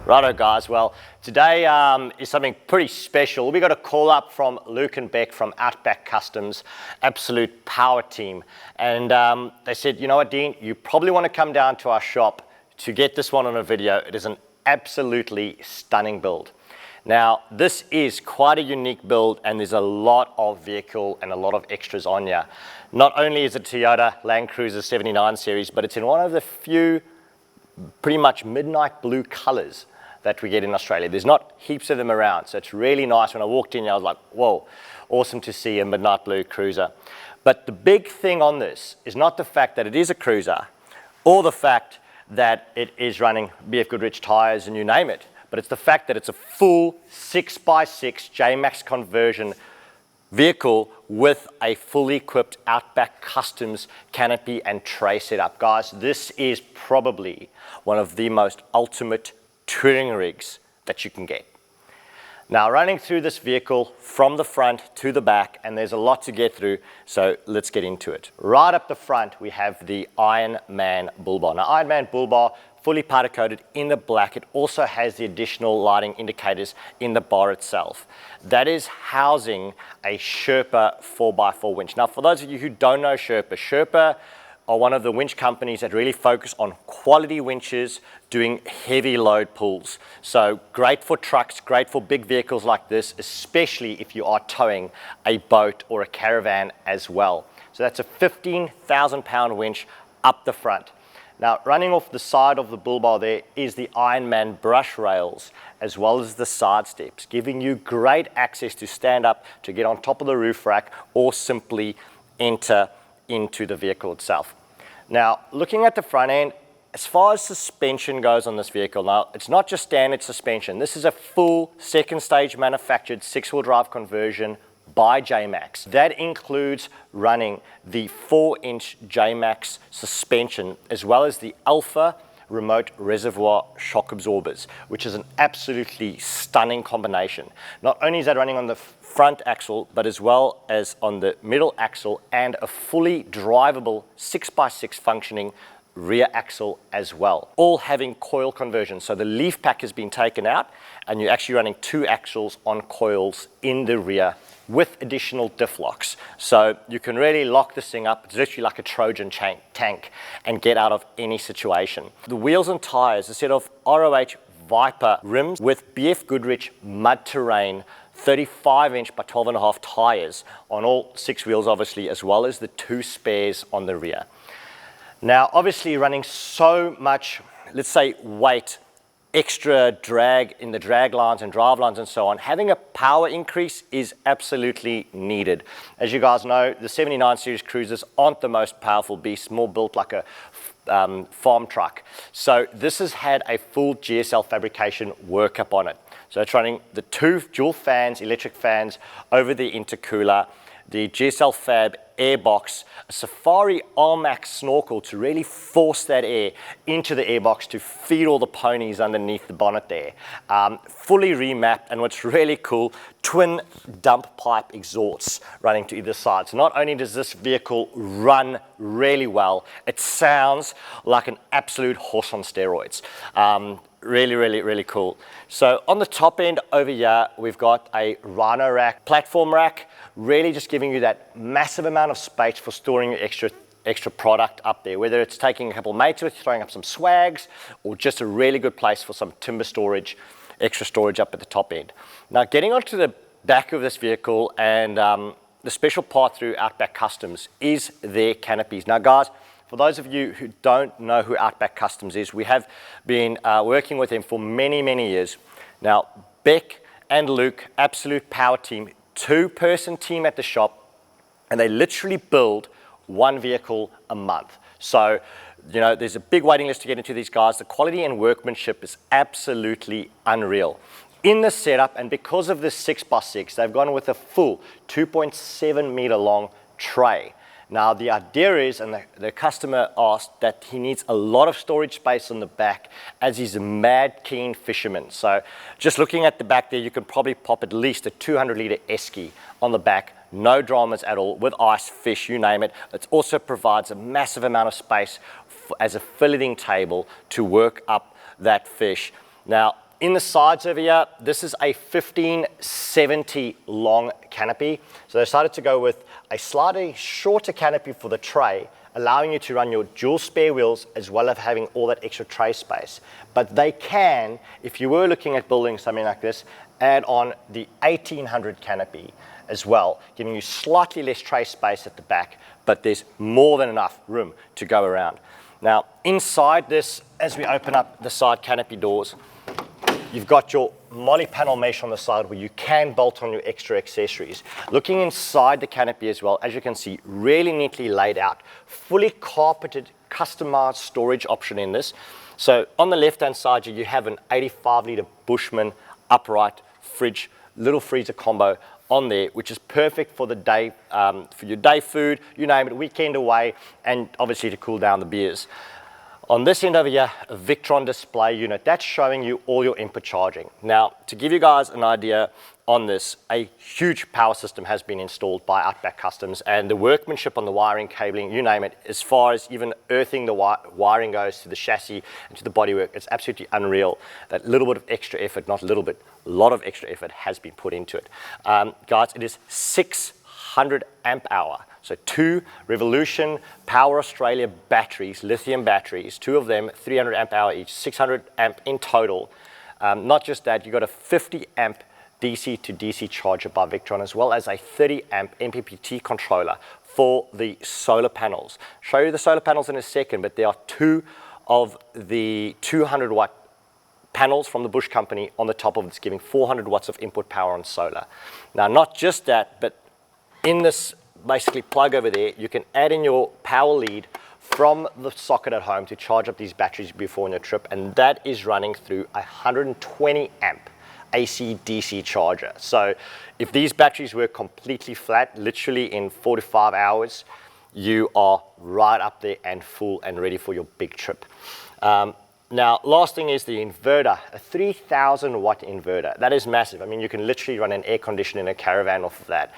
Righto guys, well today is something pretty special. We got a call up from Luke and Beck from Outback Customs, absolute power team. And they said, you know what Dean, you probably want to come down to our shop to get this one on a video. It is an absolutely stunning build. Now this is quite a unique build and there's a lot of vehicle and a lot of extras on here. Not only is it Toyota Land Cruiser 79 series, but it's in one of the few pretty much midnight blue colors that we get in Australia. There's not heaps of them around, so it's really nice. When I walked in, I was like, whoa, awesome to see a midnight blue cruiser. But the big thing on this is not the fact that it is a cruiser or the fact that it is running BF Goodrich tires and you name it, but it's the fact that it's a full 6x6 JMACX conversion vehicle with a fully equipped Outback Customs canopy and tray setup. Guys, this is probably one of the most ultimate touring rigs that you can get. Now running through this vehicle from the front to the back, and there's a lot to get through, so let's get into it. Right up the front we have the Iron Man bull bar. Now Iron Man bull bar, fully powder coated in the black. It also has the additional lighting indicators in the bar itself. That is housing a Sherpa 4x4 winch. Now for those of you who don't know Sherpa are one of the winch companies that really focus on quality winches doing heavy load pulls. So great for trucks, great for big vehicles like this, especially if you are towing a boat or a caravan as well. So that's a 15,000 pound winch up the front. Now running off the side of the bull bar there is the Iron Man brush rails as well as the side steps, giving you great access to stand up to get on top of the roof rack or simply enter into the vehicle itself. Now, looking at the front end, as far as suspension goes on this vehicle, now it's not just standard suspension. This is a full second stage manufactured 6-wheel drive conversion by JMACX. That includes running the 4-inch JMACX suspension as well as the Alpha remote reservoir shock absorbers, which is an absolutely stunning combination. Not only is that running on the front axle, but as well as on the middle axle and a fully drivable 6x6 functioning rear axle as well, all having coil conversion. So the leaf pack has been taken out and you're actually running 2 axles on coils in the rear with additional diff locks. So you can really lock this thing up. It's literally like a Trojan tank and get out of any situation. The wheels and tires, a set of ROH Viper rims with BF Goodrich mud terrain 35-inch by 12.5 tires on all 6 wheels obviously, as well as the 2 spares on the rear. Now obviously running so much, let's say weight, extra drag in the drag lines and drive lines and so on, having a power increase is absolutely needed. As you guys know, the 79 series cruisers aren't the most powerful beasts, more built like a farm truck. So this has had a full GSL fabrication workup on it. So it's running the 2 dual fans, electric fans over the intercooler, the GSL Fab airbox, a Safari AirMax snorkel to really force that air into the airbox to feed all the ponies underneath the bonnet there. Fully remapped, and what's really cool, twin dump pipe exhausts running to either side. So not only does this vehicle run really well, it sounds like an absolute horse on steroids. Really cool. So on the top end over here, we've got a Rhino rack, platform rack, really just giving you that massive amount of space for storing your extra product up there, whether it's taking a couple of mates with, throwing up some swags, or just a really good place for some timber storage, extra storage up at the top end. Now getting onto the back of this vehicle, and the special part through Outback Customs is their canopies. Now guys, for those of you who don't know who Outback Customs is, we have been working with them for many years. Now, Beck and Luke, absolute power team, 2-person team at the shop, and they literally build 1 vehicle a month. So, you know, there's a big waiting list to get into these guys. The quality and workmanship is absolutely unreal. In the setup, and because of this 6x6, they've gone with a full 2.7 meter long tray. Now the idea is, and the customer asked, that he needs a lot of storage space on the back as he's a mad keen fisherman. So just looking at the back there, you can probably pop at least a 200-litre esky on the back, no dramas at all, with ice, fish, you name it. It also provides a massive amount of space as a filleting table to work up that fish. Now, In the sides over here, this is a 1570 long canopy. So they decided to go with a slightly shorter canopy for the tray, allowing you to run your dual spare wheels as well as having all that extra tray space. But they can, if you were looking at building something like this, add on the 1800 canopy as well, giving you slightly less tray space at the back, but there's more than enough room to go around. Now, inside this, as we open up the side canopy doors, you've got your moly panel mesh on the side where you can bolt on your extra accessories. Looking inside the canopy as well, as you can see, really neatly laid out, fully carpeted, customized storage option in this. So on the left-hand side, you have an 85-litre Bushman upright fridge, little freezer combo on there, which is perfect for the day, for your day food, you name it, weekend away, and obviously to cool down the beers. On this end over here, a Victron display unit, that's showing you all your input charging. Now, to give you guys an idea on this, a huge power system has been installed by Outback Customs, and the workmanship on the wiring, cabling, you name it, as far as even earthing the wiring goes to the chassis and to the bodywork, it's absolutely unreal. That little bit of extra effort, not a little bit, a lot of extra effort has been put into it. Guys, it is 600 amp hour. So 2 Revolution Power Australia batteries, lithium batteries, 2 of them, 300 amp hour each, 600 amp in total. Not just that, you've got a 50 amp DC to DC charger by Victron, as well as a 30 amp MPPT controller for the solar panels. Show you the solar panels in a second, but there are 2 of the 200 watt panels from the Bush company on the top of this, giving 400 watts of input power on solar. Now, not just that, but in this basically plug over there, you can add in your power lead from the socket at home to charge up these batteries before on your trip, and that is running through a 120 amp AC DC charger. So if these batteries were completely flat, literally in 4 to 5 hours, you are right up there and full and ready for your big trip. Now, last thing is the inverter, a 3,000 watt inverter. That is massive. I mean, you can literally run an air conditioner in a caravan off of that.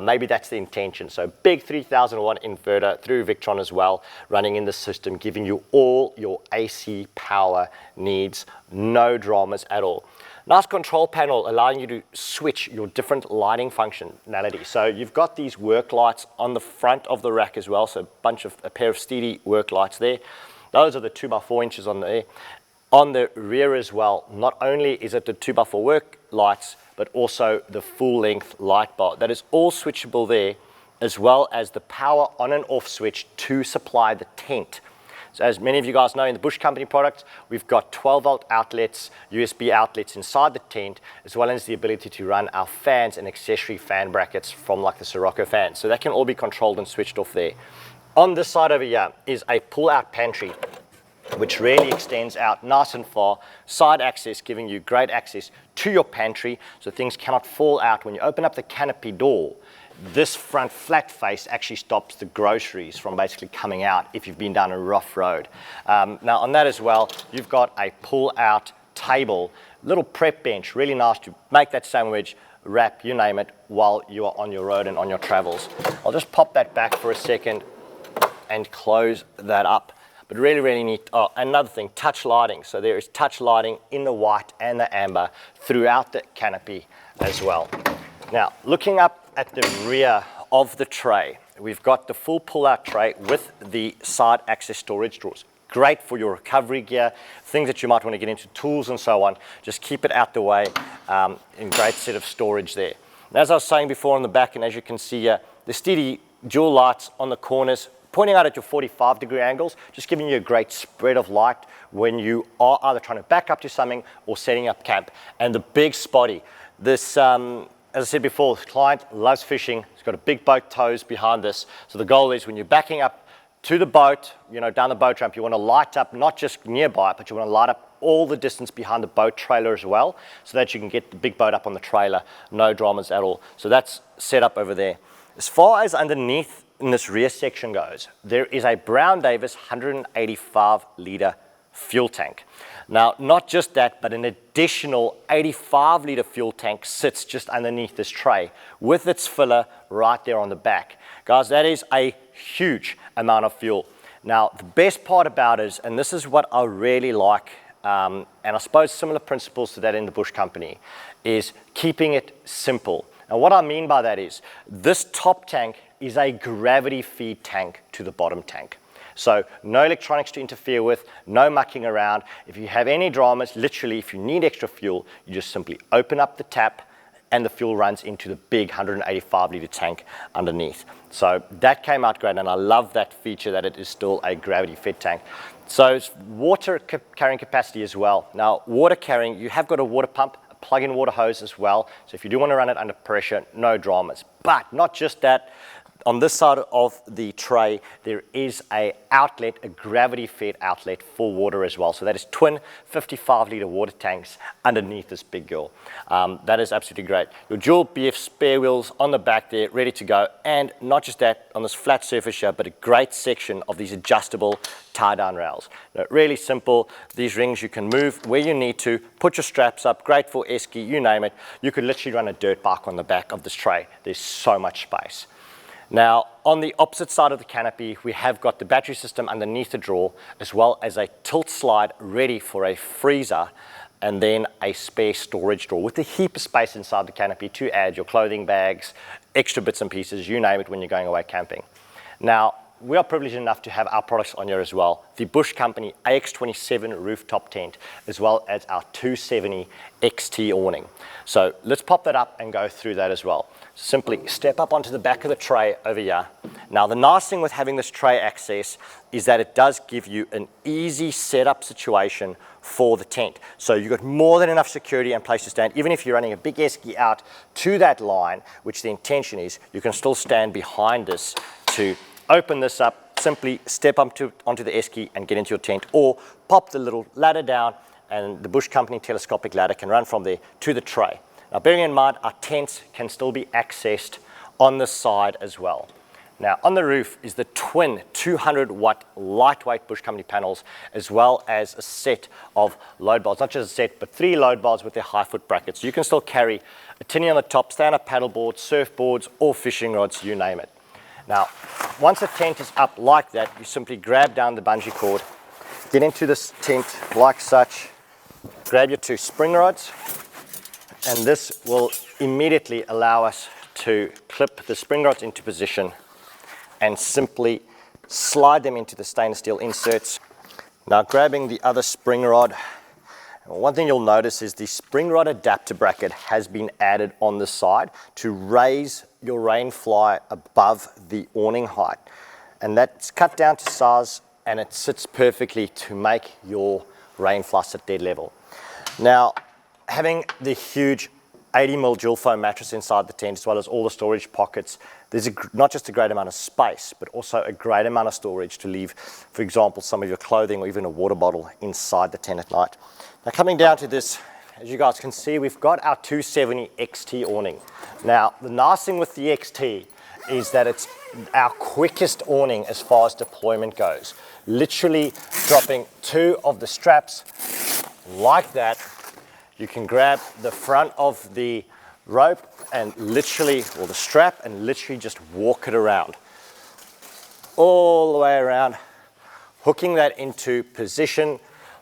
Maybe that's the intention. So big 3,000 watt inverter through Victron as well, running in the system, giving you all your AC power needs, no dramas at all. Nice control panel allowing you to switch your different lighting functionality. So you've got these work lights on the front of the rack as well. So a pair of steady work lights there. Those are the 2x4 inches on there. On the rear as well, not only is it the 2x4 work lights, but also the full length light bar. That is all switchable there, as well as the power on and off switch to supply the tent. So as many of you guys know, in the Bush Company products, we've got 12 volt outlets, USB outlets inside the tent, as well as the ability to run our fans and accessory fan brackets from like the Sirocco fans. So that can all be controlled and switched off there. On this side over here is a pull-out pantry, which really extends out nice and far. Side access, giving you great access to your pantry, so things cannot fall out. When you open up the canopy door, this front flat face actually stops the groceries from basically coming out if you've been down a rough road. Now on that as well, you've got a pull-out table, little prep bench, really nice to make that sandwich, wrap, you name it, while you are on your road and on your travels. I'll just pop that back for a second and close that up. But really, really neat. Oh, another thing, touch lighting. So there is touch lighting in the white and the amber throughout the canopy as well. Now, looking up at the rear of the tray, we've got the full pull-out tray with the side access storage drawers. Great for your recovery gear, things that you might want to get into, tools and so on. Just keep it out the way, in great set of storage there. And as I was saying before on the back, and as you can see here, the steady dual lights on the corners, pointing out at your 45-degree angles, just giving you a great spread of light when you are either trying to back up to something or setting up camp. And the big spotty, this, as I said before, the client loves fishing. He's got a big boat tows behind this. So the goal is when you're backing up to the boat, you know, down the boat ramp, you want to light up not just nearby, but you want to light up all the distance behind the boat trailer as well, so that you can get the big boat up on the trailer, no dramas at all. So that's set up over there. As far as underneath in this rear section goes, there is a Brown Davis 185-litre fuel tank. Now, not just that, but an additional 85-litre fuel tank sits just underneath this tray with its filler right there on the back. Guys, that is a huge amount of fuel. Now, the best part about it is, and this is what I really like and I suppose similar principles to that in the Bush Company, is keeping it simple. And what I mean by that is this top tank is a gravity feed tank to the bottom tank. So no electronics to interfere with, no mucking around. If you have any dramas, literally if you need extra fuel, you just simply open up the tap and the fuel runs into the big 185 litre tank underneath. So that came out great, and I love that feature that it is still a gravity fed tank. So it's water carrying capacity as well. Now water carrying, you have got a water pump, a plug-in water hose as well. So if you do want to run it under pressure, no dramas. But not just that. On this side of the tray, there is a outlet, a gravity-fed outlet for water as well. So that is twin 55-litre water tanks underneath this big girl. That is absolutely great. Your dual BF spare wheels on the back there, ready to go. And not just that, on this flat surface here, but a great section of these adjustable tie-down rails. Now, really simple. These rings you can move where you need to, put your straps up, great for esky, you name it. You could literally run a dirt bike on the back of this tray. There's so much space. Now, on the opposite side of the canopy, we have got the battery system underneath the drawer, as well as a tilt slide ready for a freezer, and then a spare storage drawer with a heap of space inside the canopy to add your clothing bags, extra bits and pieces, you name it, when you're going away camping. Now, we are privileged enough to have our products on here as well. The Bush Company AX27 rooftop tent, as well as our 270 XT awning. So let's pop that up and go through that as well. Simply step up onto the back of the tray over here. Now the nice thing with having this tray access is that it does give you an easy setup situation for the tent. So you've got more than enough security and place to stand. Even if you're running a big esky out to that line, which the intention is, you can still stand behind this to open this up, simply step onto the esky and get into your tent, or pop the little ladder down and the Bush Company telescopic ladder can run from there to the tray. Now bearing in mind, our tents can still be accessed on the side as well. Now on the roof is the twin 200 watt lightweight Bush Company panels, as well as a set of load bars, not just a set, but 3 load bars with their high foot brackets. So you can still carry a tinny on the top, stand-up paddleboard, surfboards, or fishing rods, you name it. Now, once the tent is up like that, you simply grab down the bungee cord, get into this tent like such, grab your 2 spring rods, and this will immediately allow us to clip the spring rods into position and simply slide them into the stainless steel inserts. Now grabbing the other spring rod, one thing you'll notice is the spring rod adapter bracket has been added on the side to raise your rain fly above the awning height. And that's cut down to size, and it sits perfectly to make your rain fly sit dead level. Now, having the huge 80mm dual foam mattress inside the tent, as well as all the storage pockets, there's not just a great amount of space, but also a great amount of storage to leave, for example, some of your clothing or even a water bottle inside the tent at night. Now coming down to this, as you guys can see, we've got our 270 XT awning. Now, the nice thing with the XT is that it's our quickest awning as far as deployment goes. Literally dropping 2 of the straps like that. You can grab the front of the rope and literally, or the strap, and literally just walk it around. All the way around, hooking that into position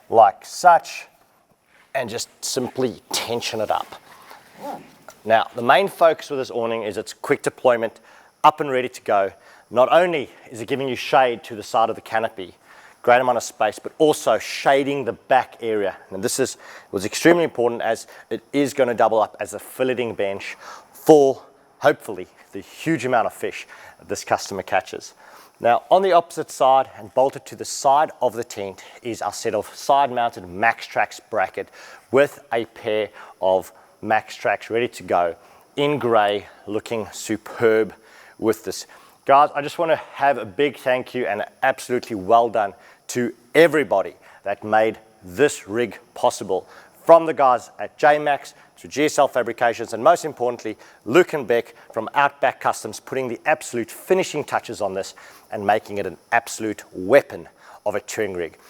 like such, and just simply tension it up. Now, the main focus with this awning is its quick deployment, up and ready to go. Not only is it giving you shade to the side of the canopy, great amount of space, but also shading the back area. And this was extremely important, as it is going to double up as a filleting bench for, hopefully, the huge amount of fish that this customer catches. Now, on the opposite side and bolted to the side of the tent is our set of side-mounted MACX bracket with a pair of MACX ready to go in grey, looking superb with this. Guys, I just want to have a big thank you and absolutely well done to everybody that made this rig possible. From the guys at JMACX to GSL Fabrications, and most importantly, Luke and Beck from Outback Customs, putting the absolute finishing touches on this and making it an absolute weapon of a touring rig.